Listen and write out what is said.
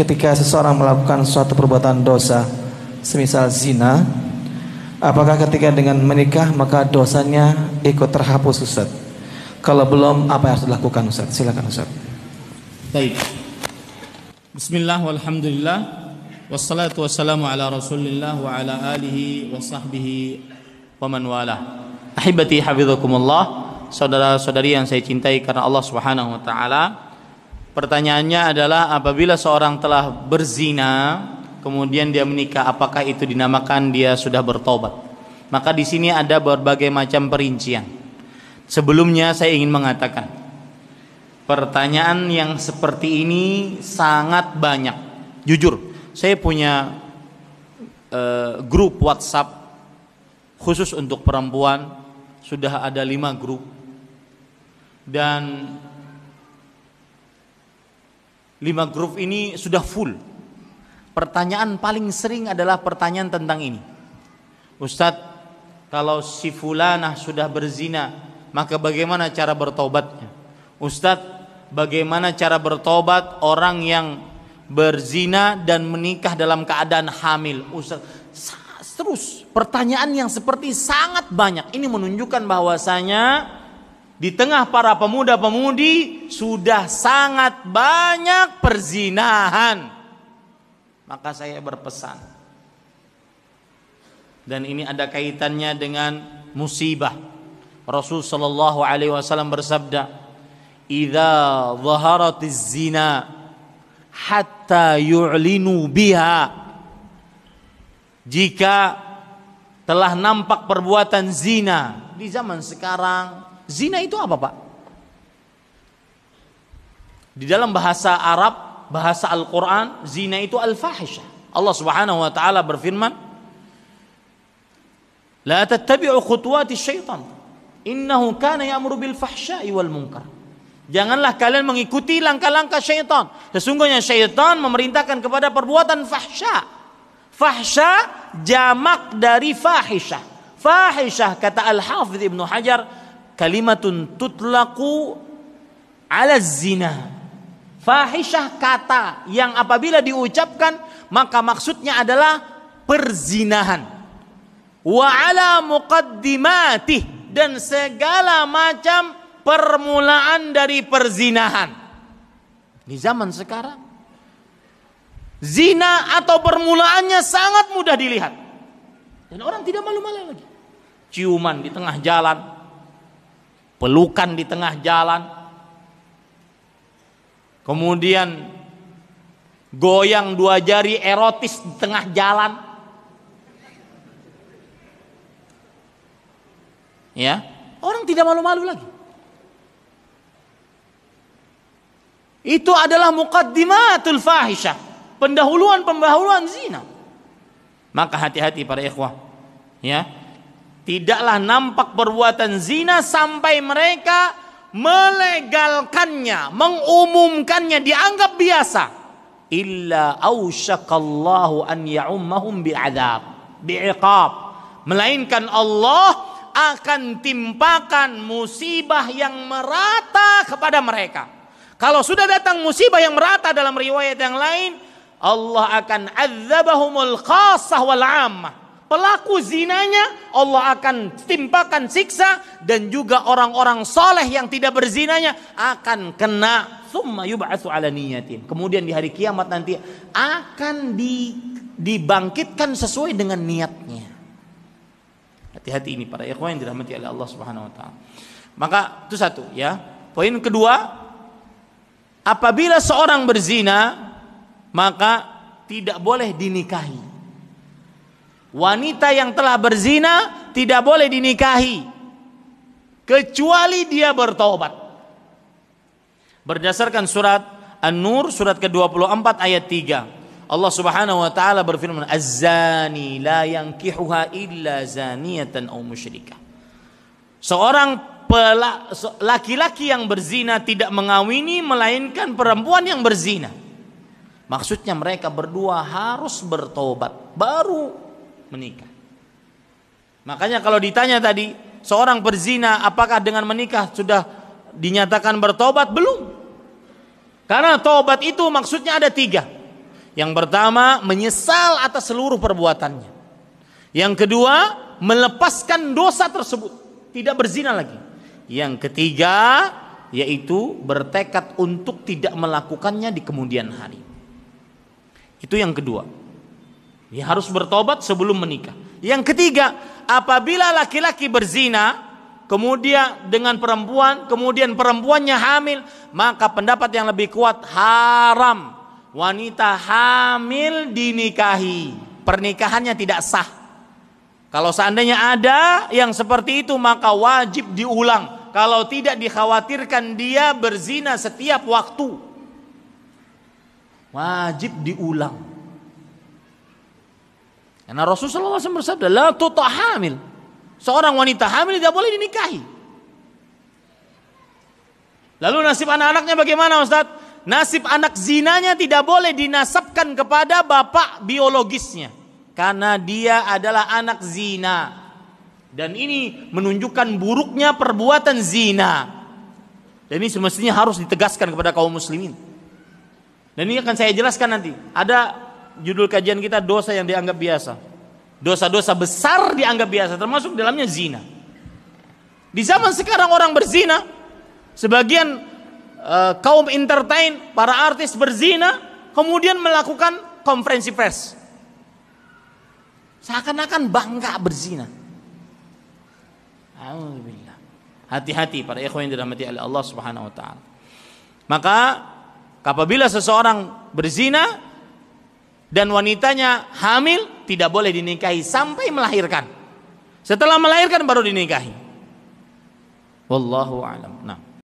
ketika seseorang melakukan suatu perbuatan dosa, semisal zina, apakah ketika dengan menikah maka dosanya ikut terhapus, Ustaz? Kalau belum, apa yang harus dilakukan, Ustaz? Silakan, Ustaz. Baik. Bismillah walhamdulillah wassalatu wassalamu ala Rasulillah wa ala alihi wa sahbihi wa man wala. Ahibati hafizakumullah, saudara-saudari yang saya cintai karena Allah Subhanahu wa taala. Pertanyaannya adalah, apabila seorang telah berzina kemudian dia menikah, apakah itu dinamakan dia sudah bertobat? Maka di sini ada berbagai macam perincian. Sebelumnya saya ingin mengatakan, pertanyaan yang seperti ini sangat banyak. Jujur, saya punya grup WhatsApp khusus untuk perempuan, sudah ada 5 grup, dan 5 grup ini sudah full. Pertanyaan paling sering adalah pertanyaan tentang ini. Ustadz, kalau si fulanah sudah berzina, maka bagaimana cara bertobatnya? Ustadz, bagaimana cara bertobat orang yang berzina dan menikah dalam keadaan hamil? Ustadz, terus pertanyaan yang seperti sangat banyak. Ini menunjukkan bahwasanya di tengah para pemuda-pemudi sudah sangat banyak perzinahan. Maka saya berpesan, dan ini ada kaitannya dengan musibah. Rasul sallallahu alaihi wasallam bersabda, "Idza zaharatiz zina hatta yu'linu biha." Jika telah nampak perbuatan zina di zaman sekarang. Zina itu apa, Pak? Di dalam bahasa Arab, bahasa Al-Quran, zina itu al-fahisyah. Allah Subhanahu wa taala berfirman, "La tattabi'u khutuwati syaitan, innahu kana ya'muru bil fahsya'i wal munkar." Janganlah kalian mengikuti langkah-langkah syaitan. Sesungguhnya syaitan memerintahkan kepada perbuatan fahsya. Fahsya jamak dari fahisyah. Fahisyah, kata Al-Hafidz Ibnu Hajar, kalimatun tutlaqu ala zina. Fahisyah kata yang apabila diucapkan maka maksudnya adalah perzinahan. Wa ala muqaddimati, dan segala macam permulaan dari perzinahan. Di zaman sekarang zina atau permulaannya sangat mudah dilihat, dan orang tidak malu-malu lagi. Ciuman di tengah jalan, pelukan di tengah jalan, kemudian goyang 2 jari erotis di tengah jalan, ya, orang tidak malu-malu lagi. Itu adalah muqaddimatul fahisyah, pendahuluan zina. Maka hati-hati para ikhwah, ya. Tidaklah nampak perbuatan zina sampai mereka melegalkannya, mengumumkannya, dianggap biasa. Illa ausyaqallahu an ya'ummahum bi'iqab. Melainkan Allah akan timpakan musibah yang merata kepada mereka. Kalau sudah datang musibah yang merata, dalam riwayat yang lain, Allah akan adzabahumul khassah wal 'ammah. Pelaku zinanya Allah akan timpakan siksa, dan juga orang-orang soleh yang tidak berzinanya akan kena. Tsumma yub'atsu 'ala niyatin. Kemudian di hari kiamat nanti akan dibangkitkan sesuai dengan niatnya. Hati-hati ini para ikhwan yang dirahmati oleh Allah Subhanahu wa taala. Maka itu satu, ya. Poin kedua, apabila seorang berzina maka tidak boleh dinikahi. Wanita yang telah berzina tidak boleh dinikahi kecuali dia bertobat. Berdasarkan surat An-Nur surat ke-24 ayat 3, Allah Subhanahu wa taala berfirman, "Az-zani la yankihuha illa zaniyatan aw musyrikah." Seorang laki-laki yang berzina tidak mengawini melainkan perempuan yang berzina. Maksudnya mereka berdua harus bertobat baru menikah. Makanya kalau ditanya tadi, seorang berzina apakah dengan menikah sudah dinyatakan bertobat? Belum. Karena tobat itu maksudnya ada 3. Yang pertama, menyesal atas seluruh perbuatannya. Yang kedua, melepaskan dosa tersebut, tidak berzina lagi. Yang ketiga, yaitu bertekad untuk tidak melakukannya di kemudian hari. Itu yang kedua. Dia harus bertobat sebelum menikah. Yang ketiga, apabila laki-laki berzina kemudian dengan perempuan, kemudian perempuannya hamil, maka pendapat yang lebih kuat, haram wanita hamil dinikahi. Pernikahannya tidak sah. Kalau seandainya ada yang seperti itu, maka wajib diulang. Kalau tidak, dikhawatirkan dia berzina setiap waktu. Wajib diulang. Karena Rasulullah SAW bersabda, la tuta hamil. Seorang wanita hamil tidak boleh dinikahi. Lalu nasib anak-anaknya bagaimana, Ustaz? Nasib anak zinanya tidak boleh dinasabkan kepada bapak biologisnya, karena dia adalah anak zina. Dan ini menunjukkan buruknya perbuatan zina. Dan ini semestinya harus ditegaskan kepada kaum muslimin. Dan ini akan saya jelaskan nanti. Ada judul kajian kita, dosa yang dianggap biasa. Dosa-dosa besar dianggap biasa, termasuk dalamnya zina. Di zaman sekarang orang berzina, sebagian kaum entertain, para artis berzina, kemudian melakukan konferensi pers. Seakan-akan bangga berzina. Alhamdulillah. Hati-hati para ikhwan yang dirahmati oleh Allah Subhanahu wa taala. Maka apabila seseorang berzina dan wanitanya hamil, tidak boleh dinikahi sampai melahirkan. Setelah melahirkan baru dinikahi. Wallahu a'lam. Nah.